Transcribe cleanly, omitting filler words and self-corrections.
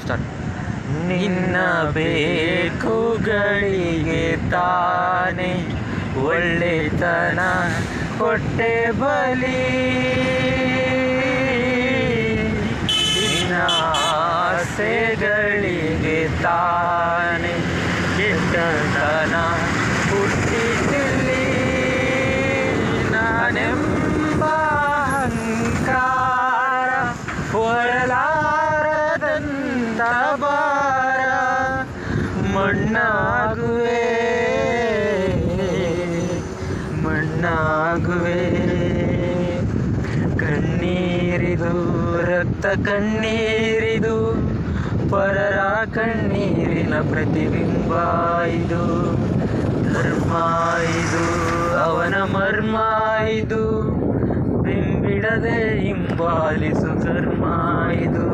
Start. ನಿನ್ನ ಬೇಕುಗಳಿಗೆ ತಾನೆ ಒಳ್ಳೆತನ ಕೊಟ್ಟೆ ಬಲಿ, ನಿನ್ನ ಆಸೆಗಳಿಗೆ ತಾನೆ ಕೆಟ್ಟತನ ಹುಟ್ಟಿಸಿಲ್ಲಿ, ನಾನೆಂಬ ಅಹಂಕಾರ ಹೊರಲಾರದಂತ ಬಾರ ಮಣ್ಣಾಗುವೆ ಮಣ್ಣಾಗುವೆ. ಕಣ್ಣೀರಿದು ರಕ್ತ ಕಣ್ಣೀರಿದು ಪರರ ಕಣ್ಣೀರಿನ ಪ್ರತಿಬಿಂಬ ಇದು, ಧರ್ಮ ಇದು ಅವನ ಮರ್ಮ ಇದು, ಬಿಂಬಿಡದೆ ಹಿಂಬಾಲಿಸು ಧರ್ಮ ಇದು.